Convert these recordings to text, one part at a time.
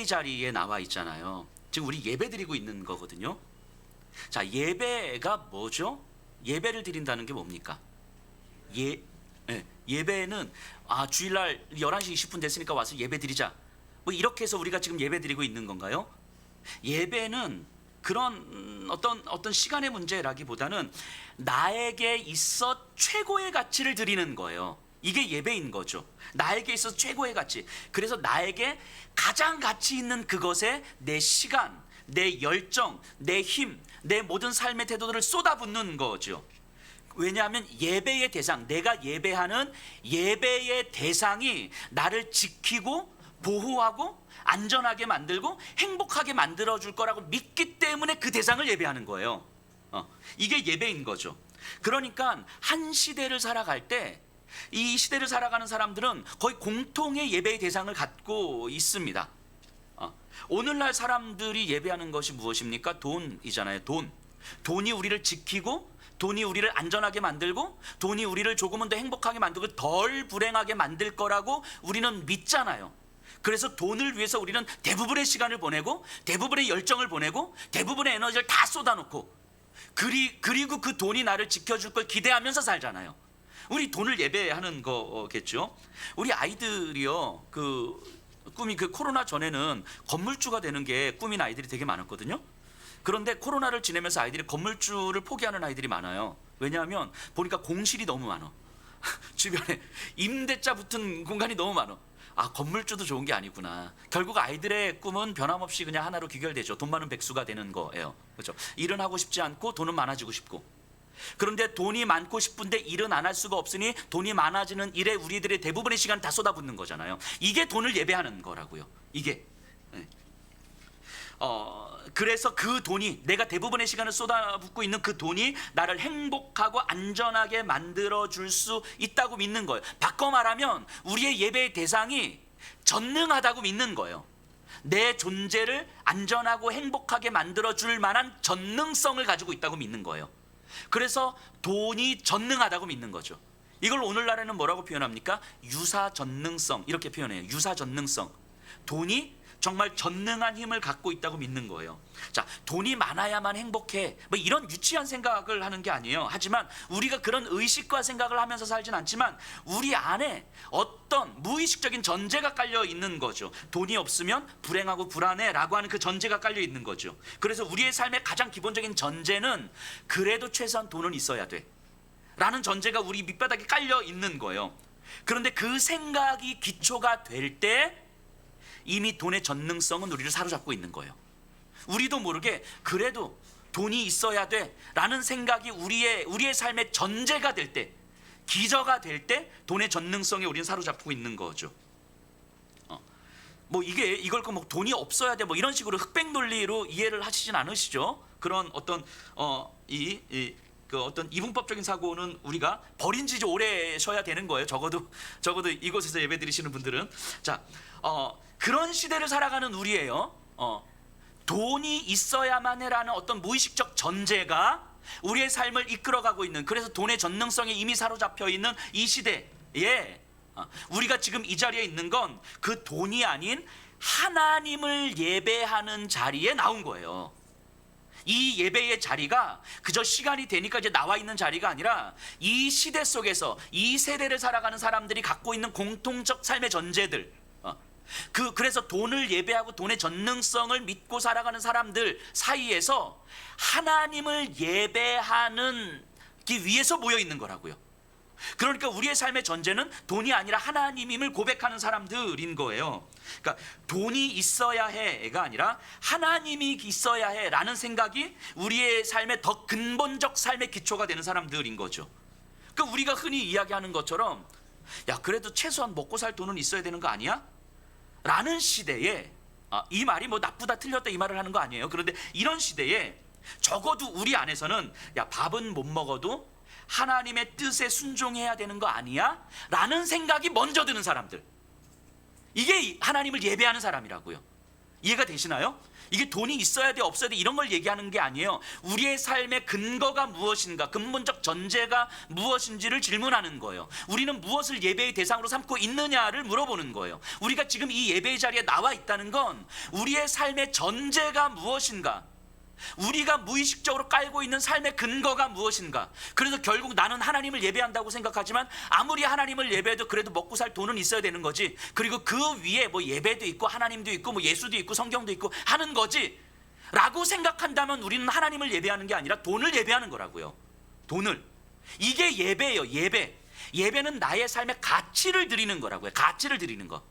예배의 자리에 나와 있잖아요. 지금 우리 예배 드리고 있는 거거든요. 자, 예배가 뭐죠? 예배를 드린다는 게 뭡니까? 예배는 주일날 11시 20분 됐으니까 와서 예배 드리자, 뭐 이렇게 해서 우리가 지금 예배 드리고 있는 건가요? 예배는 그런 어떤 시간의 문제라기보다는 나에게 있어 최고의 가치를 드리는 거예요. 이게 예배인 거죠. 나에게 있어 최고의 가치. 그래서 나에게 가장 가치 있는 그것에 내 시간, 내 열정, 내 힘, 내 모든 삶의 태도들을 쏟아붓는 거죠. 왜냐하면 예배의 대상, 내가 예배하는 예배의 대상이 나를 지키고 보호하고 안전하게 만들고 행복하게 만들어줄 거라고 믿기 때문에 그 대상을 예배하는 거예요. 이게 예배인 거죠. 그러니까 한 시대를 살아갈 때 이 시대를 살아가는 사람들은 거의 공통의 예배의 대상을 갖고 있습니다. 오늘날 사람들이 예배하는 것이 무엇입니까? 돈이잖아요. 돈이 우리를 지키고, 돈이 우리를 안전하게 만들고, 돈이 우리를 조금은 더 행복하게 만들고 덜 불행하게 만들 거라고 우리는 믿잖아요. 그래서 돈을 위해서 우리는 대부분의 시간을 보내고, 대부분의 열정을 보내고, 대부분의 에너지를 다 쏟아놓고, 그리고 그 돈이 나를 지켜줄 걸 기대하면서 살잖아요. 우리 돈을 예배하는 거겠죠. 우리 아이들이요, 꿈이 코로나 전에는 건물주가 되는 게 꿈인 아이들이 되게 많았거든요. 그런데 코로나를 지내면서 아이들이 건물주를 포기하는 아이들이 많아요. 왜냐하면 보니까 공실이 너무 많아. 주변에 임대차 붙은 공간이 너무 많아. 건물주도 좋은 게 아니구나. 결국 아이들의 꿈은 변함없이 그냥 하나로 귀결되죠. 돈 많은 백수가 되는 거예요. 그렇죠? 일은 하고 싶지 않고 돈은 많아지고 싶고. 그런데 돈이 많고 싶은데 일은 안 할 수가 없으니 돈이 많아지는 일에 우리들의 대부분의 시간 다 쏟아붓는 거잖아요. 이게 돈을 예배하는 거라고요. 이게. 그래서 그 돈이, 내가 대부분의 시간을 쏟아붓고 있는 그 돈이 나를 행복하고 안전하게 만들어줄 수 있다고 믿는 거예요. 바꿔 말하면 우리의 예배의 대상이 전능하다고 믿는 거예요. 내 존재를 안전하고 행복하게 만들어줄 만한 전능성을 가지고 있다고 믿는 거예요. 그래서 돈이 전능하다고 믿는 거죠. 이걸 오늘날에는 뭐라고 표현합니까? 유사전능성, 이렇게 표현해요. 유사전능성. 돈이 정말 전능한 힘을 갖고 있다고 믿는 거예요. 자, 돈이 많아야만 행복해, 뭐 이런 유치한 생각을 하는 게 아니에요. 하지만 우리가 그런 의식과 생각을 하면서 살진 않지만 우리 안에 어떤 무의식적인 전제가 깔려 있는 거죠. 돈이 없으면 불행하고 불안해라고 하는 그 전제가 깔려 있는 거죠. 그래서 우리의 삶의 가장 기본적인 전제는 그래도 최소한 돈은 있어야 돼 라는 전제가 우리 밑바닥에 깔려 있는 거예요. 그런데 그 생각이 기초가 될 때 이미 돈의 전능성은 우리를 사로잡고 있는 거예요. 우리도 모르게 그래도 돈이 있어야 돼 라는 생각이 우리의 삶의 전제가 될 때, 기저가 될 때 돈의 전능성에 우리는 사로잡고 있는 거죠. 이걸 돈이 없어야 돼 뭐 이런 식으로 흑백 논리로 이해를 하시진 않으시죠? 그런 어떤 어떤 이분법적인 사고는 우리가 버린 지 오래 쉬어야 되는 거예요. 적어도 이곳에서 예배 드리시는 분들은. 자, 그런 시대를 살아가는 우리예요. 돈이 있어야만 해라는 어떤 무의식적 전제가 우리의 삶을 이끌어가고 있는, 그래서 돈의 전능성에 이미 사로잡혀 있는 이 시대에 우리가 지금 이 자리에 있는 건 그 돈이 아닌 하나님을 예배하는 자리에 나온 거예요. 이 예배의 자리가 그저 시간이 되니까 이제 나와 있는 자리가 아니라 이 시대 속에서 이 세대를 살아가는 사람들이 갖고 있는 공통적 삶의 전제들, 그래서 돈을 예배하고 돈의 전능성을 믿고 살아가는 사람들 사이에서 하나님을 예배하기 위해서 모여 있는 거라고요. 그러니까 우리의 삶의 전제는 돈이 아니라 하나님임을 고백하는 사람들인 거예요. 그러니까 돈이 있어야 해가 아니라 하나님이 있어야 해라는 생각이 우리의 삶의 더 근본적 삶의 기초가 되는 사람들인 거죠. 그러니까 우리가 흔히 이야기하는 것처럼, 야, 그래도 최소한 먹고 살 돈은 있어야 되는 거 아니야? 라는 시대에, 이 말이 뭐 나쁘다 틀렸다 이 말을 하는 거 아니에요. 그런데 이런 시대에 적어도 우리 안에서는, 야, 밥은 못 먹어도 하나님의 뜻에 순종해야 되는 거 아니야? 라는 생각이 먼저 드는 사람들, 이게 하나님을 예배하는 사람이라고요. 이해가 되시나요? 이게 돈이 있어야 돼 없어야 돼 이런 걸 얘기하는 게 아니에요. 우리의 삶의 근거가 무엇인가, 근본적 전제가 무엇인지를 질문하는 거예요. 우리는 무엇을 예배의 대상으로 삼고 있느냐를 물어보는 거예요. 우리가 지금 이 예배의 자리에 나와 있다는 건 우리의 삶의 전제가 무엇인가, 우리가 무의식적으로 깔고 있는 삶의 근거가 무엇인가. 그래서 결국 나는 하나님을 예배한다고 생각하지만 아무리 하나님을 예배해도 그래도 먹고 살 돈은 있어야 되는 거지. 그리고 그 위에 뭐 예배도 있고 하나님도 있고 뭐 예수도 있고 성경도 있고 하는 거지 라고 생각한다면 우리는 하나님을 예배하는 게 아니라 돈을 예배하는 거라고요. 돈을. 이게 예배예요. 예배는 나의 삶의 가치를 드리는 거라고요. 가치를 드리는 거.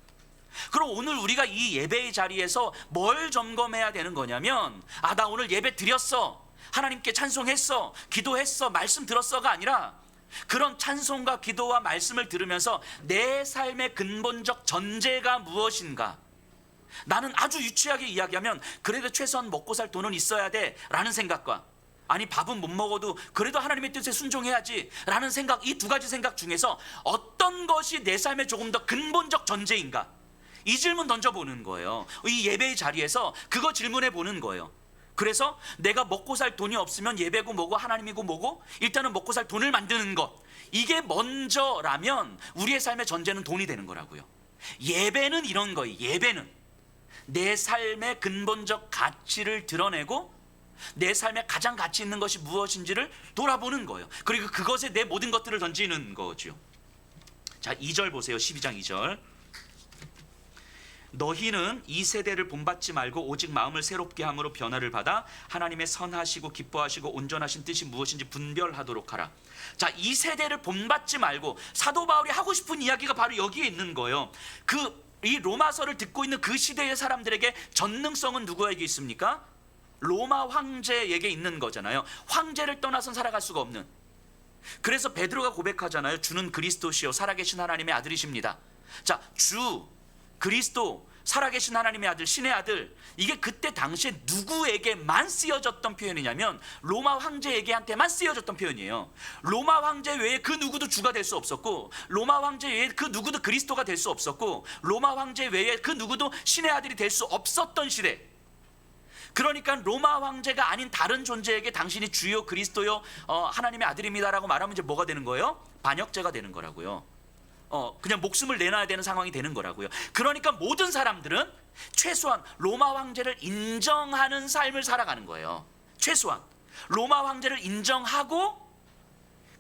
그럼 오늘 우리가 이 예배의 자리에서 뭘 점검해야 되는 거냐면, 나 오늘 예배 드렸어, 하나님께 찬송했어, 기도했어, 말씀 들었어가 아니라 그런 찬송과 기도와 말씀을 들으면서 내 삶의 근본적 전제가 무엇인가. 나는 아주 유치하게 이야기하면 그래도 최소한 먹고 살 돈은 있어야 돼 라는 생각과, 아니 밥은 못 먹어도 그래도 하나님의 뜻에 순종해야지 라는 생각, 이 두 가지 생각 중에서 어떤 것이 내 삶의 조금 더 근본적 전제인가, 이 질문 던져보는 거예요. 이 예배의 자리에서 그거 질문해 보는 거예요. 그래서 내가 먹고 살 돈이 없으면 예배고 뭐고 하나님이고 뭐고 일단은 먹고 살 돈을 만드는 것, 이게 먼저라면 우리의 삶의 전제는 돈이 되는 거라고요. 예배는 이런 거예요. 예배는 내 삶의 근본적 가치를 드러내고 내 삶에 가장 가치 있는 것이 무엇인지를 돌아보는 거예요. 그리고 그것에 내 모든 것들을 던지는 거죠. 자, 2절 보세요. 12장 2절. 너희는 이 세대를 본받지 말고 오직 마음을 새롭게 함으로 변화를 받아 하나님의 선하시고 기뻐하시고 온전하신 뜻이 무엇인지 분별하도록 하라. 자, 이 세대를 본받지 말고, 사도 바울이 하고 싶은 이야기가 바로 여기에 있는 거예요. 이 로마서를 듣고 있는 그 시대의 사람들에게 전능성은 누구에게 있습니까? 로마 황제에게 있는 거잖아요. 황제를 떠나선 살아갈 수가 없는. 그래서 베드로가 고백하잖아요. 주는 그리스도시요 살아계신 하나님의 아들이십니다. 자, 주 그리스도, 살아계신 하나님의 아들, 신의 아들, 이게 그때 당시에 누구에게만 쓰여졌던 표현이냐면 로마 황제에게한테만 쓰여졌던 표현이에요. 로마 황제 외에 그 누구도 주가 될 수 없었고, 로마 황제 외에 그 누구도 그리스도가 될 수 없었고, 로마 황제 외에 그 누구도 신의 아들이 될 수 없었던 시대. 그러니까 로마 황제가 아닌 다른 존재에게 당신이 주요 그리스도요 하나님의 아들입니다라고 말하면 이제 뭐가 되는 거예요? 반역죄가 되는 거라고요. 그냥 목숨을 내놔야 되는 상황이 되는 거라고요. 그러니까 모든 사람들은 최소한 로마 황제를 인정하는 삶을 살아가는 거예요. 최소한 로마 황제를 인정하고,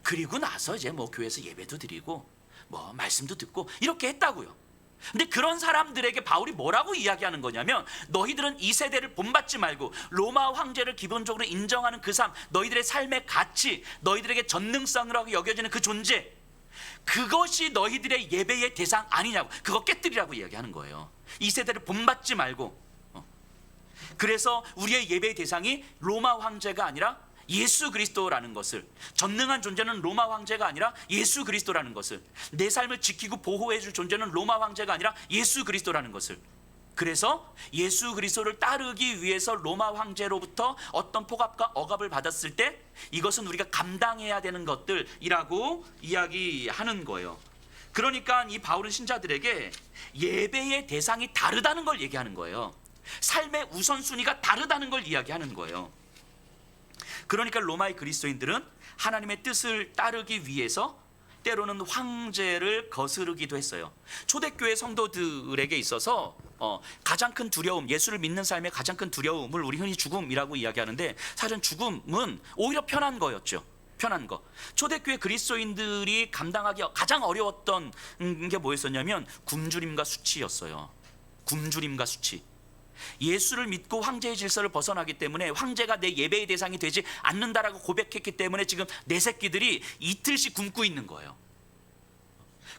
그리고 나서 이제 뭐 교회에서 예배도 드리고 뭐 말씀도 듣고 이렇게 했다고요. 근데 그런 사람들에게 바울이 뭐라고 이야기하는 거냐면, 너희들은 이 세대를 본받지 말고 로마 황제를 기본적으로 인정하는 그 삶, 너희들의 삶의 가치, 너희들에게 전능성이라고 여겨지는 그 존재, 그것이 너희들의 예배의 대상 아니냐고, 그거 깨뜨리라고 이야기하는 거예요. 이 세대를 본받지 말고. 그래서 우리의 예배의 대상이 로마 황제가 아니라 예수 그리스도라는 것을, 전능한 존재는 로마 황제가 아니라 예수 그리스도라는 것을, 내 삶을 지키고 보호해 줄 존재는 로마 황제가 아니라 예수 그리스도라는 것을, 그래서 예수 그리스도를 따르기 위해서 로마 황제로부터 어떤 포갑과 억압을 받았을 때 이것은 우리가 감당해야 되는 것들이라고 이야기하는 거예요. 그러니까 이 바울은 신자들에게 예배의 대상이 다르다는 걸 얘기하는 거예요. 삶의 우선순위가 다르다는 걸 이야기하는 거예요. 그러니까 로마의 그리스도인들은 하나님의 뜻을 따르기 위해서 때로는 황제를 거스르기도 했어요. 초대교회 성도들에게 있어서 가장 큰 두려움, 예수를 믿는 삶의 가장 큰 두려움을 우리 흔히 죽음이라고 이야기하는데, 사실은 죽음은 오히려 편한 거였죠. 편한 거. 초대교회 그리스도인들이 감당하기 가장 어려웠던 게 뭐였었냐면 굶주림과 수치였어요. 굶주림과 수치. 예수를 믿고 황제의 질서를 벗어나기 때문에 황제가 내 예배의 대상이 되지 않는다라고 고백했기 때문에 지금 내 새끼들이 이틀씩 굶고 있는 거예요.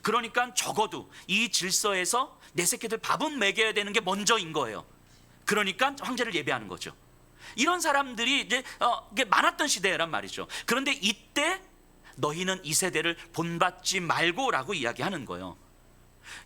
그러니까 적어도 이 질서에서 내 새끼들 밥은 먹여야 되는 게 먼저인 거예요. 그러니까 황제를 예배하는 거죠. 이런 사람들이 이제 이게 많았던 시대란 말이죠. 그런데 이때 너희는 이 세대를 본받지 말고라고 이야기하는 거예요.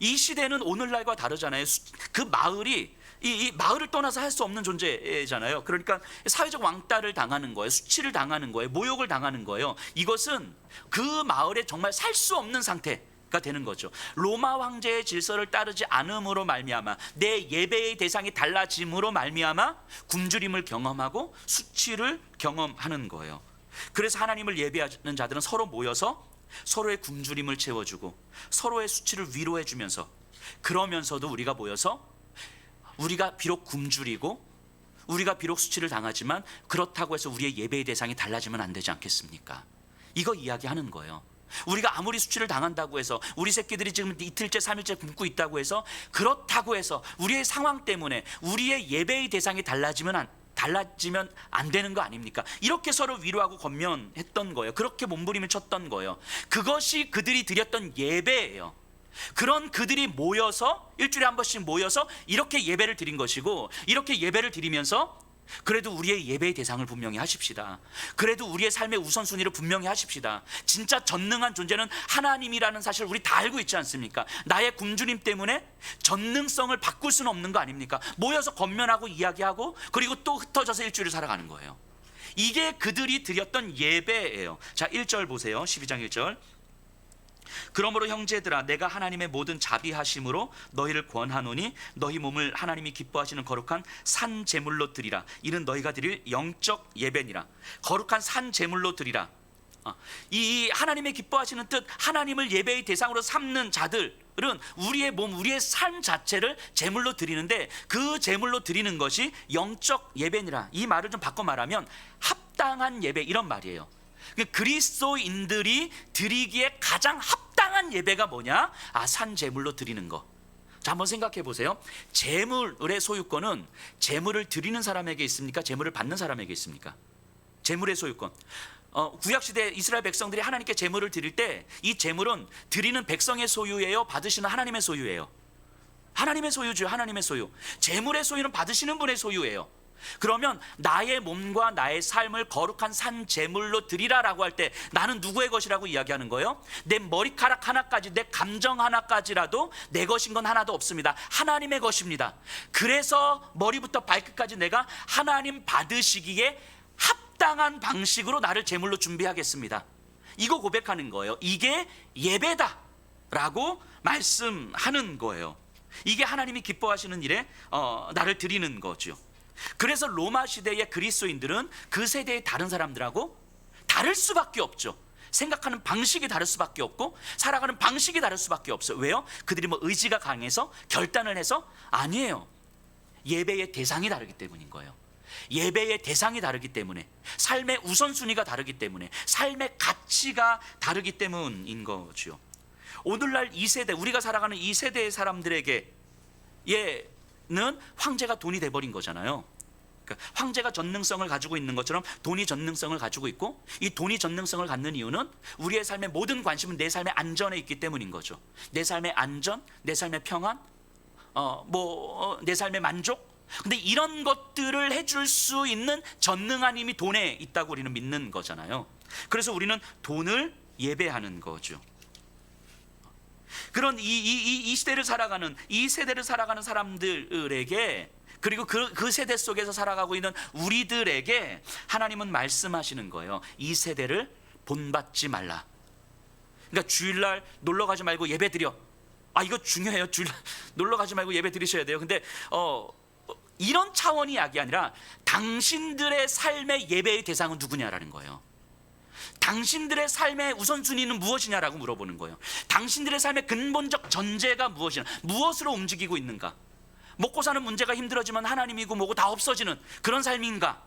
이 시대는 오늘날과 다르잖아요. 그 마을이 이 마을을 떠나서 할 수 없는 존재잖아요. 그러니까 사회적 왕따를 당하는 거예요. 수치를 당하는 거예요. 모욕을 당하는 거예요. 이것은 그 마을에 정말 살 수 없는 상태, 되는 거죠. 로마 황제의 질서를 따르지 않음으로 말미암아 내 예배의 대상이 달라짐으로 말미암아 굶주림을 경험하고 수치를 경험하는 거예요. 그래서 하나님을 예배하는 자들은 서로 모여서 서로의 굶주림을 채워주고 서로의 수치를 위로해 주면서, 그러면서도 우리가 모여서 우리가 비록 굶주리고 우리가 비록 수치를 당하지만 그렇다고 해서 우리의 예배의 대상이 달라지면 안 되지 않겠습니까? 이거 이야기하는 거예요. 우리가 아무리 수치를 당한다고 해서, 우리 새끼들이 지금 이틀째 3일째 굶고 있다고 해서, 그렇다고 해서 우리의 상황 때문에 우리의 예배의 대상이 달라지면 안 되는 거 아닙니까? 이렇게 서로 위로하고 권면했던 거예요. 그렇게 몸부림을 쳤던 거예요. 그것이 그들이 드렸던 예배예요. 그런 그들이 모여서 일주일에 한 번씩 모여서 이렇게 예배를 드린 것이고, 이렇게 예배를 드리면서 그래도 우리의 예배의 대상을 분명히 하십시다. 그래도 우리의 삶의 우선순위를 분명히 하십시다. 진짜 전능한 존재는 하나님이라는 사실을 우리 다 알고 있지 않습니까? 나의 굶주림 때문에 전능성을 바꿀 수는 없는 거 아닙니까? 모여서 권면하고 이야기하고 그리고 또 흩어져서 일주일을 살아가는 거예요. 이게 그들이 드렸던 예배예요. 자, 1절 보세요. 12장 1절. 그러므로 형제들아, 내가 하나님의 모든 자비하심으로 너희를 권하노니 너희 몸을 하나님이 기뻐하시는 거룩한 산 제물로 드리라. 이는 너희가 드릴 영적 예배니라. 거룩한 산 제물로 드리라. 이 하나님의 기뻐하시는 뜻, 하나님을 예배의 대상으로 삼는 자들은 우리의 몸, 우리의 삶 자체를 제물로 드리는데, 그 제물로 드리는 것이 영적 예배니라. 이 말을 좀 바꿔 말하면 합당한 예배, 이런 말이에요. 그리스도인들이 드리기에 가장 합당한 예배가 뭐냐? 산 제물로 드리는 거. 자, 한번 생각해 보세요. 제물의 소유권은 제물을 드리는 사람에게 있습니까? 제물을 받는 사람에게 있습니까? 제물의 소유권. 구약시대 이스라엘 백성들이 하나님께 제물을 드릴 때 이 제물은 드리는 백성의 소유예요? 받으시는 하나님의 소유예요? 하나님의 소유죠. 하나님의 소유. 제물의 소유는 받으시는 분의 소유예요. 그러면 나의 몸과 나의 삶을 거룩한 산 제물로 드리라라고 할 때 나는 누구의 것이라고 이야기하는 거예요? 내 머리카락 하나까지, 내 감정 하나까지라도 내 것인 건 하나도 없습니다. 하나님의 것입니다. 그래서 머리부터 발끝까지 내가 하나님 받으시기에 합당한 방식으로 나를 제물로 준비하겠습니다. 이거 고백하는 거예요. 이게 예배다라고 말씀하는 거예요. 이게 하나님이 기뻐하시는 일에 나를 드리는 거죠. 그래서 로마 시대의 그리스도인들은 그 세대의 다른 사람들하고 다를 수밖에 없죠. 생각하는 방식이 다를 수밖에 없고 살아가는 방식이 다를 수밖에 없어요. 왜요? 그들이 뭐 의지가 강해서 결단을 해서? 아니에요. 예배의 대상이 다르기 때문인 거예요. 예배의 대상이 다르기 때문에, 삶의 우선순위가 다르기 때문에, 삶의 가치가 다르기 때문인 거죠. 오늘날 이 세대, 우리가 살아가는 이 세대의 사람들에게 는 황제가 돈이 돼버린 거잖아요. 그러니까 황제가 전능성을 가지고 있는 것처럼 돈이 전능성을 가지고 있고, 이 돈이 전능성을 갖는 이유는 우리의 삶의 모든 관심은 내 삶의 안전에 있기 때문인 거죠. 내 삶의 안전, 내 삶의 평안, 내 삶의 만족. 근데 이런 것들을 해줄 수 있는 전능한 힘이 돈에 있다고 우리는 믿는 거잖아요. 그래서 우리는 돈을 예배하는 거죠. 그런 이 시대를 살아가는, 이 세대를 살아가는 사람들에게, 그리고 그 세대 속에서 살아가고 있는 우리들에게 하나님은 말씀하시는 거예요. 이 세대를 본받지 말라. 그러니까 주일날 놀러 가지 말고 예배 드려. 이거 중요해요. 주일날 놀러 가지 말고 예배 드리셔야 돼요. 근데 이런 차원이 약이 아니라 당신들의 삶의 예배의 대상은 누구냐라는 거예요. 당신들의 삶의 우선순위는 무엇이냐라고 물어보는 거예요. 당신들의 삶의 근본적 전제가 무엇이냐, 무엇으로 움직이고 있는가? 먹고 사는 문제가 힘들어지면 하나님이고 뭐고 다 없어지는 그런 삶인가?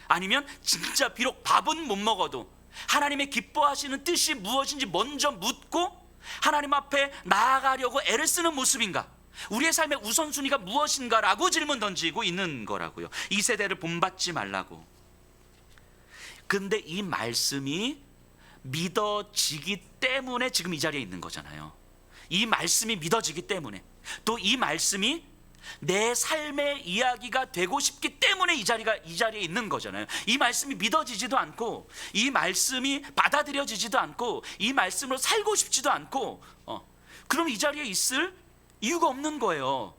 아니면 진짜 비록 밥은 못 먹어도 하나님의 기뻐하시는 뜻이 무엇인지 먼저 묻고 하나님 앞에 나아가려고 애를 쓰는 모습인가? 우리의 삶의 우선순위가 무엇인가라고 질문 던지고 있는 거라고요. 이 세대를 본받지 말라고. 근데 이 말씀이 믿어지기 때문에 지금 이 자리에 있는 거잖아요. 이 말씀이 믿어지기 때문에, 또 이 말씀이 내 삶의 이야기가 되고 싶기 때문에 이 자리에 있는 거잖아요. 이 말씀이 믿어지지도 않고, 이 말씀이 받아들여지지도 않고, 이 말씀으로 살고 싶지도 않고, 그럼 이 자리에 있을 이유가 없는 거예요.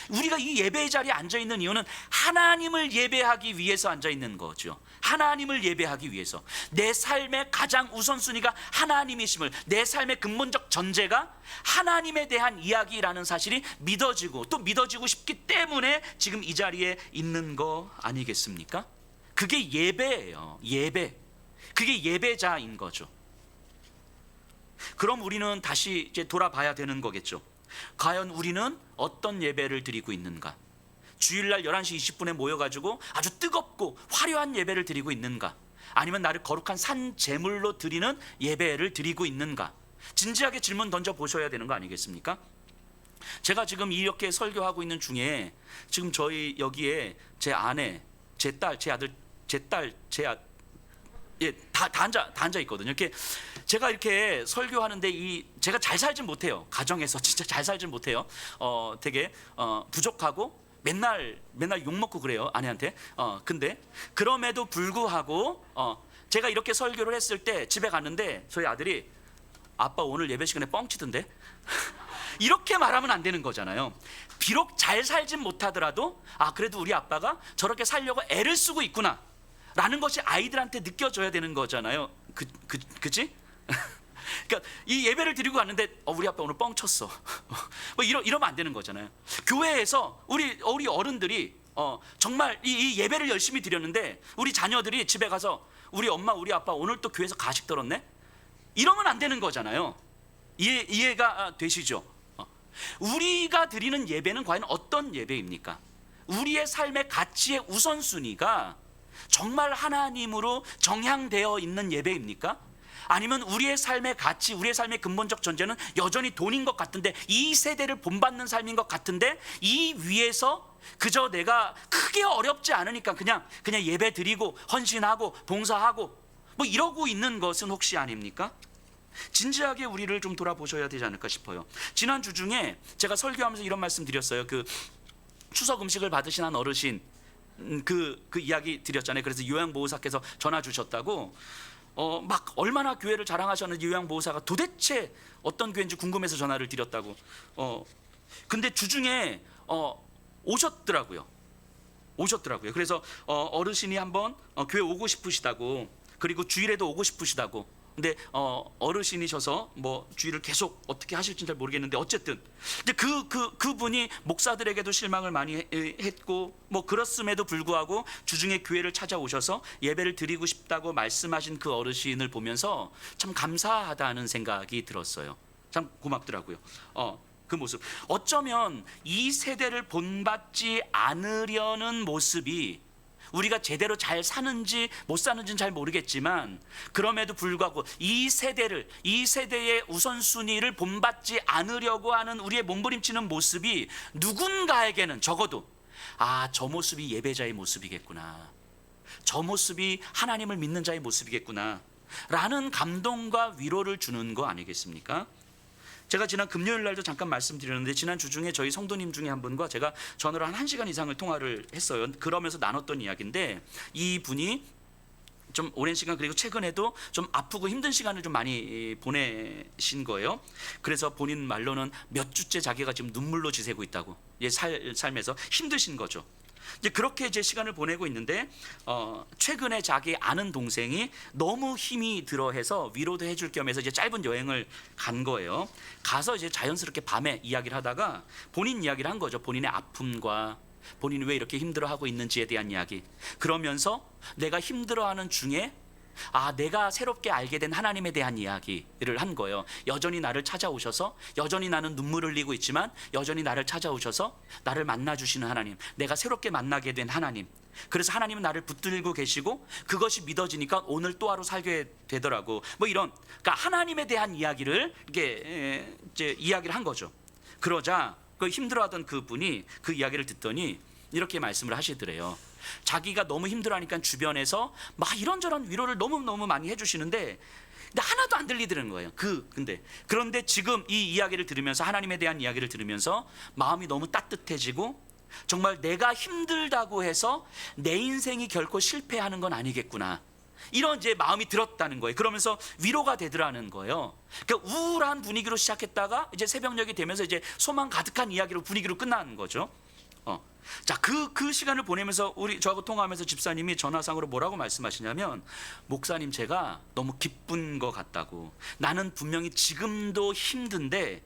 우리가 이 예배의 자리에 앉아 있는 이유는 하나님을 예배하기 위해서 앉아 있는 거죠. 하나님을 예배하기 위해서. 내 삶의 가장 우선순위가 하나님이심을, 내 삶의 근본적 전제가 하나님에 대한 이야기라는 사실이 믿어지고 또 믿어지고 싶기 때문에 지금 이 자리에 있는 거 아니겠습니까? 그게 예배예요. 예배. 그게 예배자인 거죠. 그럼 우리는 다시 이제 돌아봐야 되는 거겠죠. 과연 우리는 어떤 예배를 드리고 있는가? 주일날 11시 20분에 모여가지고 아주 뜨겁고 화려한 예배를 드리고 있는가? 아니면 나를 거룩한 산 제물로 드리는 예배를 드리고 있는가? 진지하게 질문 던져 보셔야 되는 거 아니겠습니까? 제가 지금 이렇게 설교하고 있는 중에 지금 저희 여기에 제 아내, 제 딸, 제 아들, 다 앉아 있거든요. 이렇게 제가 이렇게 설교하는데 제가 잘 살진 못해요. 가정에서 진짜 잘 살진 못해요. 되게 부족하고 맨날 욕 먹고 그래요, 아내한테. 근데 그럼에도 불구하고 제가 이렇게 설교를 했을 때 집에 갔는데 저희 아들이 아빠 오늘 예배 시간에 뻥치던데. 이렇게 말하면 안 되는 거잖아요. 비록 잘 살진 못하더라도 그래도 우리 아빠가 저렇게 살려고 애를 쓰고 있구나 라는 것이 아이들한테 느껴져야 되는 거잖아요. 그치? 그러니까 이 예배를 드리고 갔는데 우리 아빠 오늘 뻥쳤어. 뭐 이러면 안 되는 거잖아요. 교회에서 우리 어른들이 정말 이 예배를 열심히 드렸는데 우리 자녀들이 집에 가서 우리 엄마 우리 아빠 오늘 또 교회에서 가식 들었네? 이러면 안 되는 거잖아요. 이해가 되시죠? 우리가 드리는 예배는 과연 어떤 예배입니까? 우리의 삶의 가치의 우선순위가 정말 하나님으로 정향되어 있는 예배입니까? 아니면 우리의 삶의 가치, 우리의 삶의 근본적 전제는 여전히 돈인 것 같은데, 이 세대를 본받는 삶인 것 같은데, 이 위에서 그저 내가 크게 어렵지 않으니까 그냥 예배 드리고 헌신하고 봉사하고 뭐 이러고 있는 것은 혹시 아닙니까? 진지하게 우리를 좀 돌아보셔야 되지 않을까 싶어요. 지난주 중에 제가 설교하면서 이런 말씀 드렸어요. 그 추석 음식을 받으신 한 어르신 그 이야기 드렸잖아요. 그래서 요양보호사께서 전화 주셨다고 막 얼마나 교회를 자랑하셨는지 요양보호사가 도대체 어떤 교회인지 궁금해서 전화를 드렸다고. 근데 주중에 오셨더라고요. 그래서 어르신이 한번 교회 오고 싶으시다고, 그리고 주일에도 오고 싶으시다고. 근데 어르신이셔서 뭐 주일을 계속 어떻게 하실지 잘 모르겠는데 어쨌든 근데 그분이 목사들에게도 실망을 많이 했고 뭐 그렇음에도 불구하고 주중에 교회를 찾아오셔서 예배를 드리고 싶다고 말씀하신 그 어르신을 보면서 참 감사하다는 생각이 들었어요. 참 고맙더라고요. 그 모습, 어쩌면 이 세대를 본받지 않으려는 모습이 우리가 제대로 잘 사는지 못 사는지는 잘 모르겠지만, 그럼에도 불구하고 이 세대의 우선순위를 본받지 않으려고 하는 우리의 몸부림치는 모습이 누군가에게는 적어도 저 모습이 예배자의 모습이겠구나, 저 모습이 하나님을 믿는 자의 모습이겠구나 라는 감동과 위로를 주는 거 아니겠습니까? 제가 지난 금요일 날도 잠깐 말씀드렸는데, 지난 주 중에 저희 성도님 중에 한 분과 제가 전화로 한 1시간 이상을 통화를 했어요. 그러면서 나눴던 이야기인데, 이 분이 좀 오랜 시간, 그리고 최근에도 좀 아프고 힘든 시간을 좀 많이 보내신 거예요. 그래서 본인 말로는 몇 주째 자기가 지금 눈물로 지새고 있다고, 삶에서 힘드신 거죠. 이제 그렇게 이제 시간을 보내고 있는데 최근에 자기 아는 동생이 너무 힘이 들어해서 위로도 해줄 겸해서 이제 짧은 여행을 간 거예요. 가서 이제 자연스럽게 밤에 이야기를 하다가 본인 이야기를 한 거죠. 본인의 아픔과 본인이 왜 이렇게 힘들어하고 있는지에 대한 이야기. 그러면서 내가 힘들어하는 중에 내가 새롭게 알게 된 하나님에 대한 이야기를 한 거예요. 여전히 나를 찾아오셔서, 여전히 나는 눈물을 흘리고 있지만 여전히 나를 찾아오셔서 나를 만나주시는 하나님, 내가 새롭게 만나게 된 하나님, 그래서 하나님은 나를 붙들고 계시고 그것이 믿어지니까 오늘 또 하루 살게 되더라고. 뭐 이런, 그러니까 하나님에 대한 이야기를 이렇게 이제 이야기를 한 거죠. 그러자 그 힘들어하던 그분이 그 이야기를 듣더니 이렇게 말씀을 하시더래요. 자기가 너무 힘들어하니까 주변에서 막 이런저런 위로를 너무 많이 해주시는데 근데 하나도 안 들리더라는 거예요. 그런데 지금 이 이야기를 들으면서, 하나님에 대한 이야기를 들으면서 마음이 너무 따뜻해지고, 정말 내가 힘들다고 해서 내 인생이 결코 실패하는 건 아니겠구나, 이런 이제 마음이 들었다는 거예요. 그러면서 위로가 되더라는 거예요. 그러니까 우울한 분위기로 시작했다가 이제 새벽녘이 되면서 이제 소망 가득한 이야기로 분위기로 끝나는 거죠. 자, 그 시간을 보내면서 저하고 통화하면서 집사님이 전화상으로 뭐라고 말씀하시냐면, 목사님, 제가 너무 기쁜 것 같다고. 나는 분명히 지금도 힘든데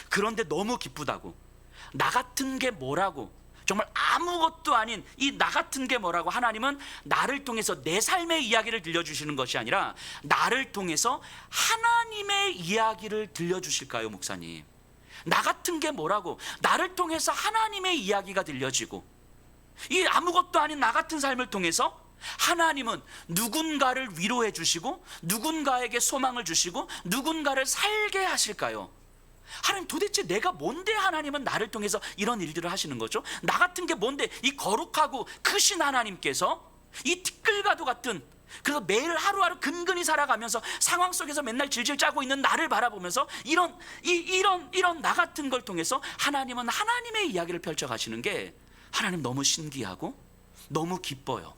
그런데 너무 기쁘다고. 나 같은 게 뭐라고, 정말 아무것도 아닌 이 나 같은 게 뭐라고. 하나님은 나를 통해서 내 삶의 이야기를 들려주시는 것이 아니라 나를 통해서 하나님의 이야기를 들려주실까요, 목사님? 나 같은 게 뭐라고, 나를 통해서 하나님의 이야기가 들려지고, 이 아무것도 아닌 나 같은 삶을 통해서 하나님은 누군가를 위로해 주시고 누군가에게 소망을 주시고 누군가를 살게 하실까요? 하나님, 도대체 내가 뭔데 하나님은 나를 통해서 이런 일들을 하시는 거죠? 나 같은 게 뭔데 이 거룩하고 크신 하나님께서 이 티끌과도 같은, 그래서 매일 하루하루 근근히 살아가면서 상황 속에서 맨날 질질 짜고 있는 나를 바라보면서 이런 나 같은 걸 통해서 하나님은 하나님의 이야기를 펼쳐가시는 게 하나님 너무 신기하고 너무 기뻐요.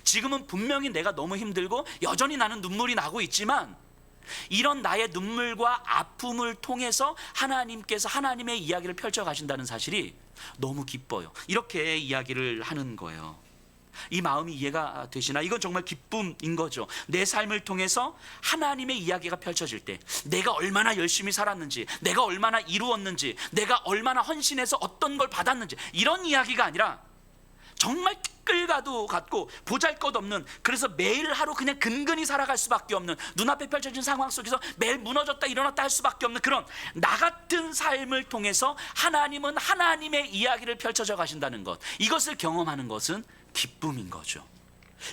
지금은 분명히 내가 너무 힘들고 여전히 나는 눈물이 나고 있지만 이런 나의 눈물과 아픔을 통해서 하나님께서 하나님의 이야기를 펼쳐가신다는 사실이 너무 기뻐요. 이렇게 이야기를 하는 거예요. 이 마음이 이해가 되시나? 이건 정말 기쁨인 거죠. 내 삶을 통해서 하나님의 이야기가 펼쳐질 때 내가 얼마나 열심히 살았는지, 내가 얼마나 이루었는지, 내가 얼마나 헌신해서 어떤 걸 받았는지, 이런 이야기가 아니라 정말 티끌과도 같고 보잘것없는, 그래서 매일 하루 그냥 근근히 살아갈 수밖에 없는, 눈앞에 펼쳐진 상황 속에서 매일 무너졌다 일어났다 할 수밖에 없는 그런 나 같은 삶을 통해서 하나님은 하나님의 이야기를 펼쳐져 가신다는 것, 이것을 경험하는 것은 기쁨인 거죠.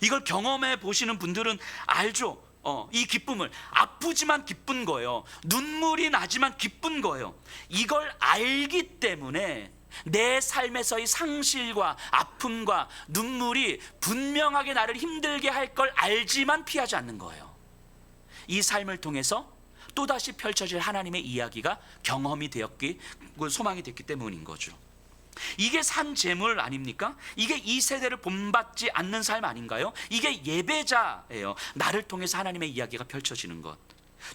이걸 경험해 보시는 분들은 알죠. 이 기쁨을, 아프지만 기쁜 거예요. 눈물이 나지만 기쁜 거예요. 이걸 알기 때문에 내 삶에서의 상실과 아픔과 눈물이 분명하게 나를 힘들게 할 걸 알지만 피하지 않는 거예요. 이 삶을 통해서 또다시 펼쳐질 하나님의 이야기가 경험이 되었기, 소망이 됐기 때문인 거죠. 이게 산 제물 아닙니까? 이게 이 세대를 본받지 않는 삶 아닌가요? 이게 예배자예요. 나를 통해서 하나님의 이야기가 펼쳐지는 것.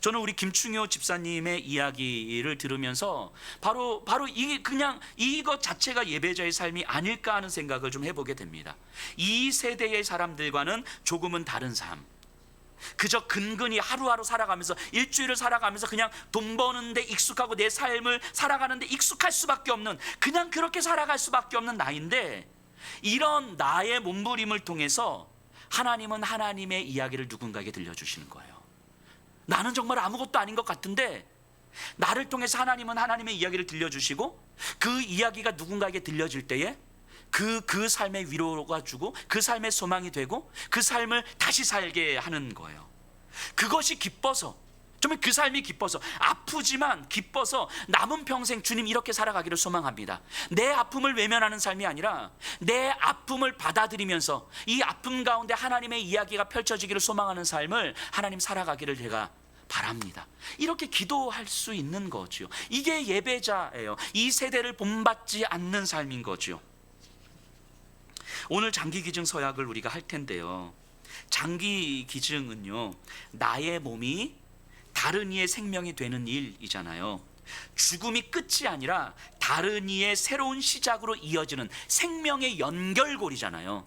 저는 우리 김충효 집사님의 이야기를 들으면서 바로 이게 그냥 이것 자체가 예배자의 삶이 아닐까 하는 생각을 좀 해보게 됩니다. 이 세대의 사람들과는 조금은 다른 삶, 그저 근근히 하루하루 살아가면서, 일주일을 살아가면서 그냥 돈 버는데 익숙하고 내 삶을 살아가는데 익숙할 수밖에 없는, 그냥 그렇게 살아갈 수밖에 없는 나인데, 이런 나의 몸부림을 통해서 하나님은 하나님의 이야기를 누군가에게 들려주시는 거예요. 나는 정말 아무것도 아닌 것 같은데 나를 통해서 하나님은 하나님의 이야기를 들려주시고, 그 이야기가 누군가에게 들려질 때에 그 삶의 위로가 주고 그 삶의 소망이 되고 그 삶을 다시 살게 하는 거예요. 그것이 기뻐서, 정말 그 삶이 기뻐서, 아프지만 기뻐서 남은 평생 주님 이렇게 살아가기를 소망합니다. 내 아픔을 외면하는 삶이 아니라 내 아픔을 받아들이면서 이 아픔 가운데 하나님의 이야기가 펼쳐지기를 소망하는 삶을 하나님 살아가기를 제가 바랍니다. 이렇게 기도할 수 있는 거죠. 이게 예배자예요. 이 세대를 본받지 않는 삶인 거죠. 오늘 장기기증 서약을 우리가 할 텐데요, 장기기증은요, 나의 몸이 다른 이의 생명이 되는 일이잖아요. 죽음이 끝이 아니라 다른 이의 새로운 시작으로 이어지는 생명의 연결고리잖아요.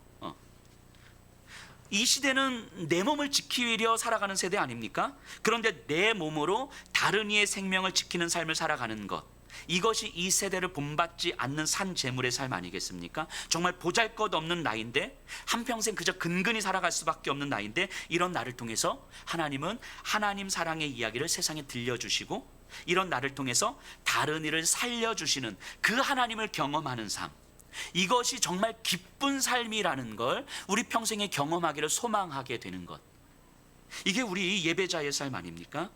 이 시대는 내 몸을 지키려 살아가는 세대 아닙니까? 그런데 내 몸으로 다른 이의 생명을 지키는 삶을 살아가는 것, 이것이 이 세대를 본받지 않는 산 제물의 삶 아니겠습니까? 정말 보잘것없는 나인데, 한평생 그저 근근히 살아갈 수밖에 없는 나인데, 이런 나를 통해서 하나님은 하나님 사랑의 이야기를 세상에 들려주시고, 이런 나를 통해서 다른 이를 살려주시는 그 하나님을 경험하는 삶, 이것이 정말 기쁜 삶이라는 걸 우리 평생에 경험하기를 소망하게 되는 것, 이게 우리 예배자의 삶 아닙니까?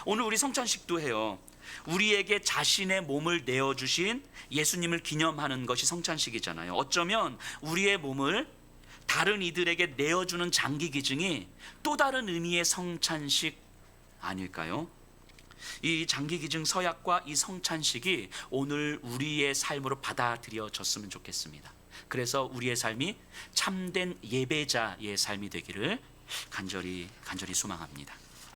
오늘 우리 성찬식도 해요. 우리에게 자신의 몸을 내어주신 예수님을 기념하는 것이 성찬식이잖아요. 어쩌면 우리의 몸을 다른 이들에게 내어주는 장기기증이 또 다른 의미의 성찬식 아닐까요? 이 장기기증 서약과 이 성찬식이 오늘 우리의 삶으로 받아들여졌으면 좋겠습니다. 그래서 우리의 삶이 참된 예배자의 삶이 되기를 간절히 소망합니다.